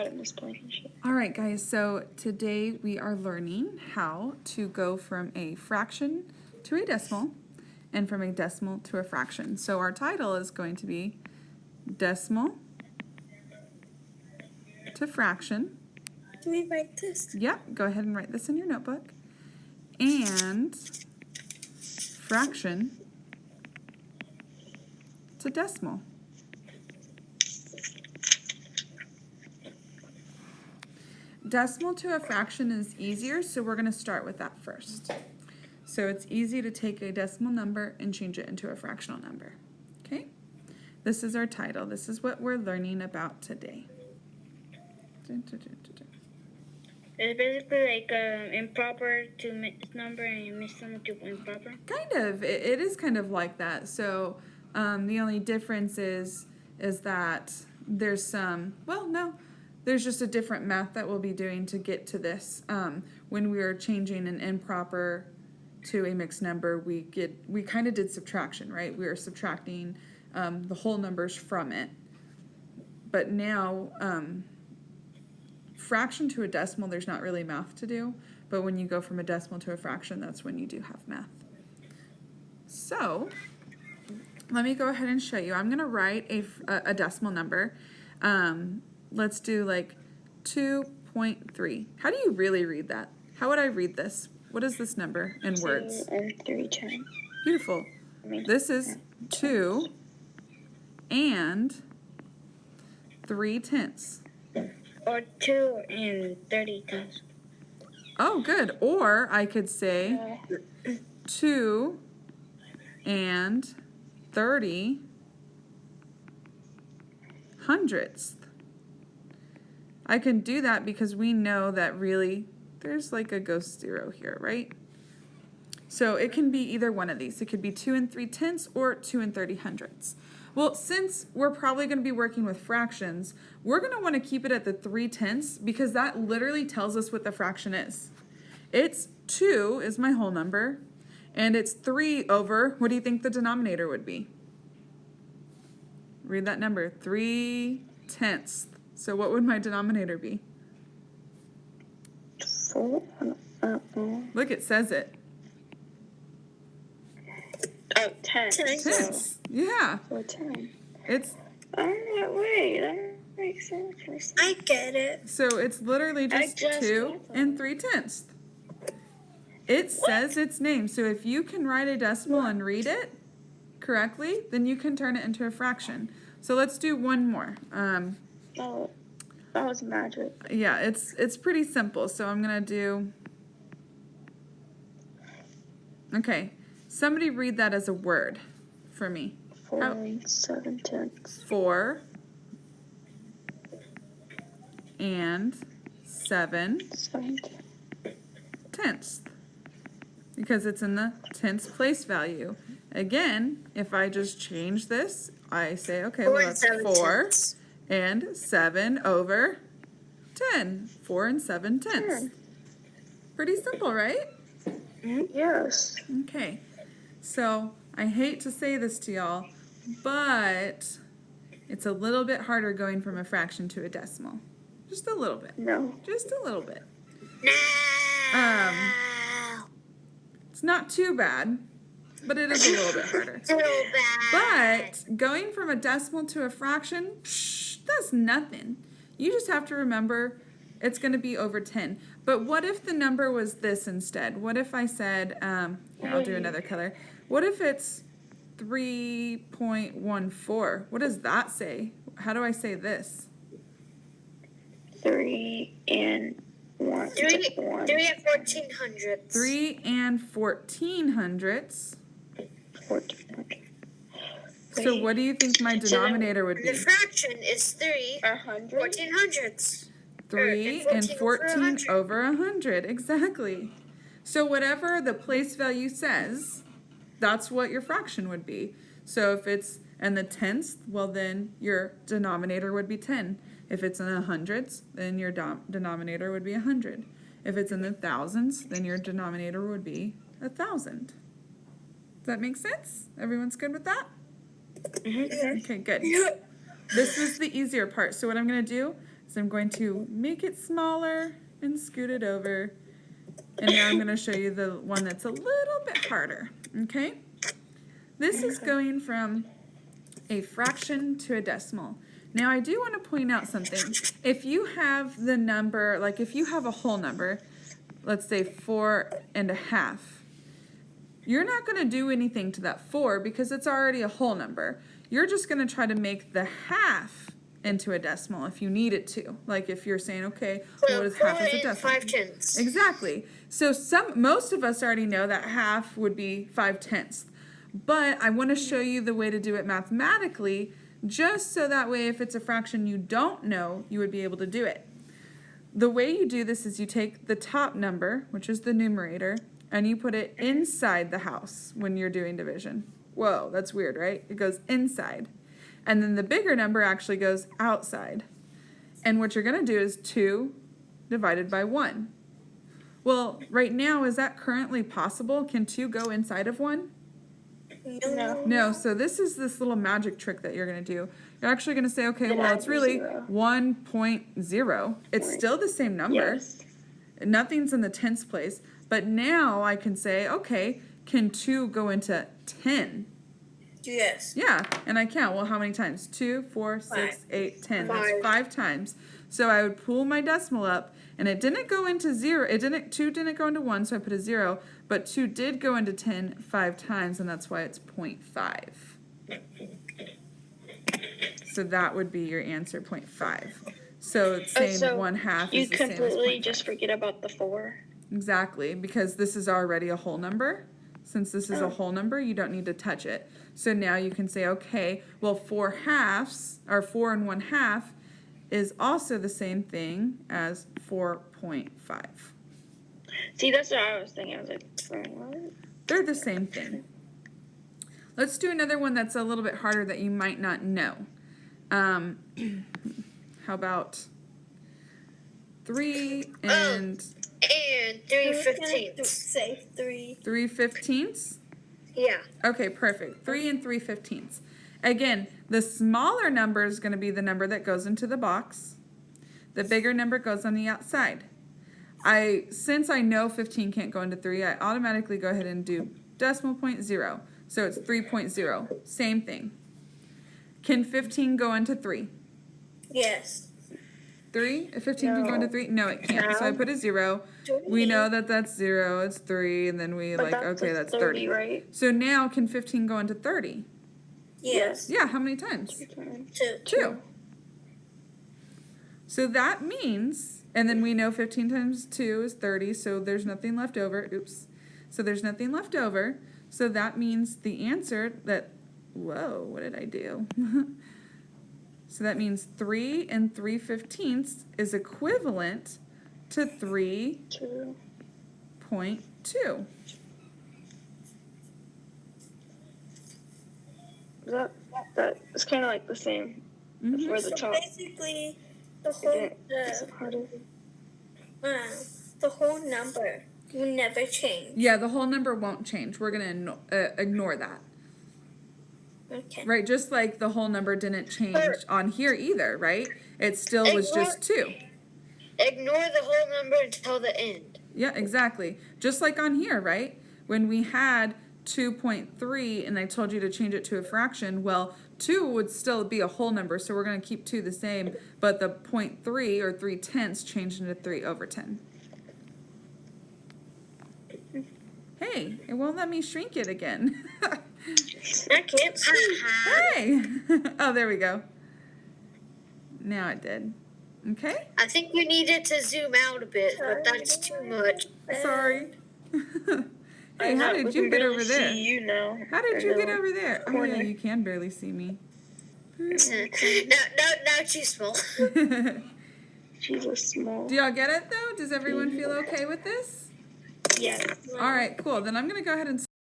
got it misplaced. All right, guys, so today we are learning how to go from a fraction to a decimal and from a decimal to a fraction. So our title is going to be decimal to fraction. Do we write this? Yep, go ahead and write this in your notebook. And fraction to decimal. Decimal to a fraction is easier, so we're going to start with that first. So it's easy to take a decimal number and change it into a fractional number. Okay? This is our title. This is what we're learning about today. It's basically like improper to mixed number and mixed number to improper. Kind of. It is kind of like that. So the only difference is that there's some, well, no, there's just a different math that we'll be doing to get to this. When we are changing an improper to a mixed number, we kind of did subtraction, right? We are subtracting the whole numbers from it. But now, fraction to a decimal, there's not really math to do. But when you go from a decimal to a fraction, that's when you do have math. So let me go ahead and show you. I'm going to write a decimal number. Let's do like 2.3. How do you really read that? How would I read this? What is this number in words? 2 and 3 times. Beautiful. This is 2 and 3/10. Or 2 and 30 times. Oh, good. Or I could say 2 and 30 hundredths. I can do that because we know that really there's like a ghost zero here, right? So it can be either one of these. It could be 2 and 3/10 or 2 and 30 hundredths. Well, since we're probably going to be working with fractions, we're going to want to keep it at the 3/10 because that literally tells us what the fraction is. It's 2 is my whole number, and it's 3 over, what do you think the denominator would be? Read that number, 3/10. So what would my denominator be? 4. Look, it says it. Oh, 10. 10. Yeah. 10. It's. Wait, that makes sense. I get it. So it's literally just 2 and 3/10. It says its name. So if you can write a decimal and read it correctly, then you can turn it into a fraction. So let's do one more. Oh, that was magic. Yeah, it's pretty simple. So I'm gonna do. Okay, somebody read that as a word for me. 4 and 7/10. 4 and 7/10. Because it's in the tenths place value. Again, if I just change this, I say, okay, well, that's 4 and 7 over 10. 4 and 7/10. Pretty simple, right? Yes. Okay. So I hate to say this to y'all, but it's a little bit harder going from a fraction to a decimal. Just a little bit. No. Just a little bit. No. It's not too bad, but it is a little bit harder. So bad. But going from a decimal to a fraction, that's nothing. You just have to remember it's going to be over 10. But what if the number was this instead? What if I said, here, I'll do another color. What if it's 3.14? What does that say? How do I say this? 3 and 1. 3 and 14 hundredths. 3 and 14 hundredths. 1400. So what do you think my denominator would be? The fraction is 3 100. 14 hundredths. 3 and 14 over 100. Exactly. So whatever the place value says, that's what your fraction would be. So if it's in the tenths, well then your denominator would be 10. If it's in the hundreds, then your denominator would be 100. If it's in the thousands, then your denominator would be 1,000. Does that make sense? Everyone's good with that? Mm-hmm. Okay, good. This is the easier part. So what I'm going to do So I'm going to make it smaller and scoot it over. And now I'm going to show you the one that's a little bit harder, okay? This is going from a fraction to a decimal. Now I do want to point out something. If you have the number, like if you have a whole number, let's say 4.5, you're not going to do anything to that 4 because it's already a whole number. You're just going to try to make the half into a decimal if you need it to. Like if you're saying, okay, what is half as a decimal? 5/10. Exactly. So most of us already know that half would be 5/10. But I want to show you the way to do it mathematically, just so that way if it's a fraction you don't know, you would be able to do it. The way you do this is you take the top number, which is the numerator, and you put it inside the house when you're doing division. Whoa, that's weird, right? It goes inside. And then the bigger number actually goes outside. And what you're going to do is 2 divided by 1. Well, right now, is that currently possible? Can 2 go inside of 1? No. No, so this is this little magic trick that you're going to do. You're actually going to say, okay, well, it's really 1.0. It's still the same number. Yes. Nothing's in the tens place. But now I can say, okay, can 2 go into 10? Yes. Yeah, and I count. Well, how many times? 2, 4, 6, 5. 8, 10. 5. That's 5 times. So I would pull my decimal up, and it didn't go into 0. 2 didn't go into 1, so I put a 0. But 2 did go into 10 5 times, and that's why it's 0.5. So that would be your answer, 0.5. So it's saying so 1/2 You is the same as completely 0.5. just forget about the 4. Exactly, because this is already a whole number. Since this is a whole number, you don't need to touch it. So now you can say, okay, well, 4 halves, or 4 and 1/2, is also the same thing as 4.5. See, that's what I was thinking. I was like, what? They're the same thing. Let's do another one that's a little bit harder that you might not know. How about 3 and... And 3/15. Say 3. 3/15? Yeah. Okay, perfect. 3 and 3/15. Again, the smaller number is going to be the number that goes into the box. The bigger number goes on the outside. Since I know 15 can't go into 3, I automatically go ahead and do decimal point 0. So it's 3.0. Same thing. Can 15 go into 3? Yes. 3? If 15 can go into 3? No, it can't. So I No. put a 0. We know that that's 0. It's 3. And then we But okay, that's 30. right? So now can 15 go into 30? Yes. Yeah, how many times? 2. 2. So that means, and then we know 15 times 2 is 30, so there's nothing left over. Oops. So there's nothing left over. So that means the answer that, whoa, what did I do? So that means 3 and 3/15 is equivalent to 3.2. 2. That it's kind of like the same. Mhm. For the top. Basically, the whole the whole number will never change. Yeah, the whole number won't change. We're going to ignore that. Okay. Right, just like the whole number didn't change on here either, right? It still was just 2. Ignore the whole number until the end. Yeah, exactly. Just like on here, right? When we had 2.3 and I told you to change it to a fraction, well, 2 would still be a whole number, so we're going to keep 2 the same, but the 0.3 or 3/10 changed into 3/10. Hey, it won't let me shrink it again. I can't see. Hey! Oh, there we go. Now it did. Okay? I think you needed to zoom out a bit, but that's too much. Sorry. Hey, how did you get over there? See you now. How did you get over there? Oh, yeah, corner. you can barely see me. Now too small. She's a small. Do y'all get it, though? Does everyone feel okay with this? Yes. All right, cool. Then I'm going to go ahead and